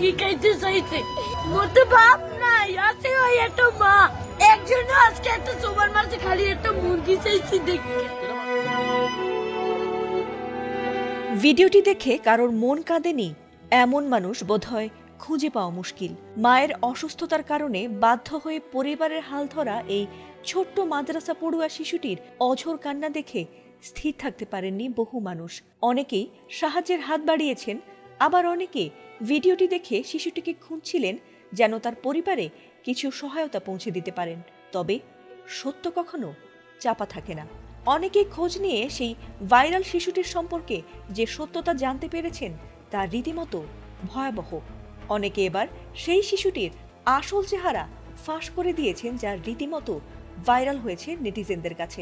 মুরগি খাইতে চাইছে। মোর তো বাপ নাই, আছে ওই একটা মা। একজন আজকে একটা সবার মাঝে খালি একটা মুরগি চাইছে দেখে। ভিডিওটি দেখে কারোর মন কাঁদেনি এমন মানুষ বোধহয় খুঁজে পাওয়া মুশকিল। মায়ের অসুস্থতার কারণে বাধ্য হয়ে পরিবারের হাল ধরা এই ছোট্ট মাদ্রাসা পড়ুয়া শিশুটির অঝোর কান্না দেখে স্থির থাকতে পারেননি বহু মানুষ। অনেকেই সাহায্যের হাত বাড়িয়েছেন, আবার অনেকে ভিডিওটি দেখে শিশুটিকে খুঁজছিলেন যেন তার পরিবারে কিছু সহায়তা পৌঁছে দিতে পারেন। তবে সত্য কখনো চাপা থাকে না। অনেকেই খোঁজ নিয়ে সেই ভাইরাল শিশুটির সম্পর্কে যে সত্যতা জানতে পেরেছেন তা রীতিমতো ভয়াবহ। অনেকে এবার সেই শিশুটির আসল চেহারা ফাঁস করে দিয়েছেন, যা রীতিমতো ভাইরাল হয়েছে নেটিজেনদের কাছে।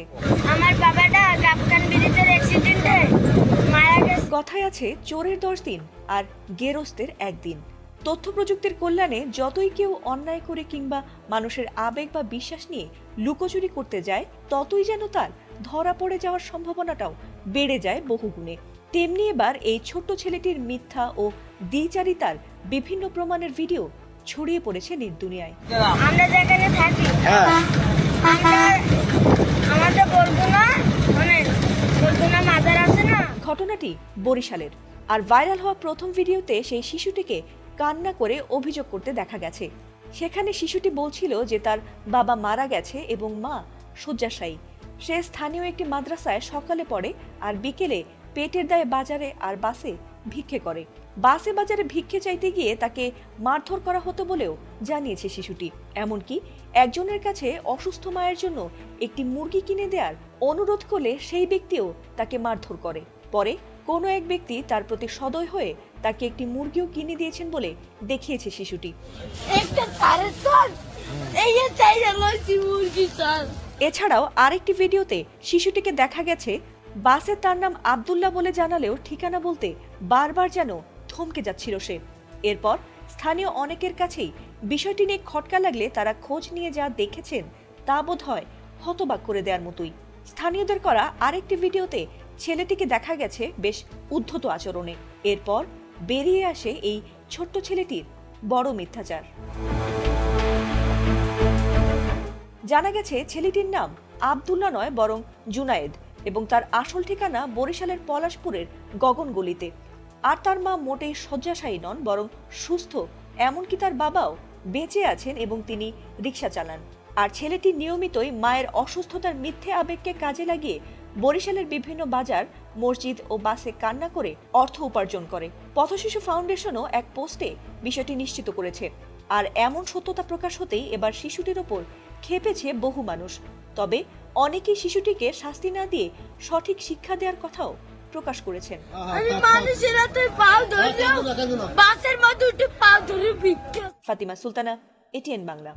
আমার বাবাটা কাপ্তান ব্রিজের অ্যাক্সিডেন্টে মারা গেছে। কথায় আছে চোরের 10 দিন আর গেরস্তের 1 দিন। তথ্য প্রযুক্তির কল্যাণে যতই কেউ অন্যায় করে কিংবা মানুষের আবেগ বা বিশ্বাস নিয়ে লুকোচুরি করতে যায়, ততই যেন তার ধরা পড়ে যাওয়ার সম্ভাবনাটাও বেড়ে যায় বহুগুণে। তেমনি এবার এই ছোট্ট ছেলেটির মিথ্যা ও দ্বিচারিতার বিভিন্ন প্রমাণের ভিডিও ছড়িয়ে পড়েছে নির্দুনিয়ায়। আমরা যেখানে থাকি আমাদের বরগুনা মাজার আছে না। ঘটনাটি বরিশালের। আর ভাইরাল হওয়া প্রথম ভিডিওতে সেই শিশুটিকে কান্না করে অভিযোগ করতে দেখা গেছে। সেখানে শিশুটি বলছিল যে তার বাবা মারা গেছে এবং মা শয্যাশায়ী। সে স্থানীয় একটি মাদ্রাসায় সকালে পড়ে আর বিকেলে পেটের দায়ে বাজারে আর বাসে ভিক্ষে করে। বাসে বাজারে ভিক্ষে চাইতে গিয়ে তাকে মারধর করা হতো বলেও জানিয়েছে শিশুটি। এমনকি একজনের কাছে অসুস্থ মায়ের জন্য একটি মুরগি কিনে দেওয়ার অনুরোধ করলে সেই ব্যক্তিও তাকে মারধর করে। পরে কোনো এক ব্যক্তি তার প্রতি সদয় হয়ে তাকে একটি মুরগিও কিনে দিয়েছেন বলে দেখিয়েছে শিশুটি। এছাড়াও আরেকটি ভিডিওতে শিশুটিকে দেখা গেছে বাসে তার নাম আব্দুল্লাহ বলে জানালেও ঠিকানা বলতে বারবার যেন থমকে যাচ্ছিল সে। এরপর স্থানীয় অনেকের কাছেই বিষয়টি নিয়ে খটকা লাগলে তারা খোঁজ নিয়ে যা দেখেছেন তা বোধ হয় হতবাক করে দেওয়ার মতোই। স্থানীয়দের করা আরেকটি ভিডিওতে ছেলেটিকে দেখা গেছে বেশ উদ্ধত আচরণে। এরপর বেরিয়ে আসে এই ছোট্ট ছেলেটির বড় মিথ্যাচার। জানা গেছে ছেলেটির নাম আব্দুল্লাহ নয় বরং জুনায়েদ এবং তার আসল ঠিকানা বরিশালের পলাশপুরের গগনগলিতে। আর তার মা মোটেই শয্যাশায়ী নন, বরং সুস্থ। এমনকি তার বাবাও বেঁচে আছেন এবং তিনি রিকশা চালান। আর ছেলেটি নিয়মিতই মায়ের অসুস্থতার মিথ্যে আবেগকে কাজে লাগিয়ে বরিশালের বিভিন্ন বাজার, মসজিদ ও বাসে কান্না করে অর্থ উপার্জন করে। পথশিশু ফাউন্ডেশনও এক পোস্টে বিষয়টি নিশ্চিত করেছে। আর এমন সত্যতা প্রকাশ হতেই এবার শিশুটির ওপর ক্ষেপেছে বহু মানুষ। তবে অনেকেই শিশুটিকে শাস্তি না দিয়ে সঠিক শিক্ষা দেওয়ার কথাও প্রকাশ করেছেন। ফাতিমা সুলতানা, এটিএন বাংলা।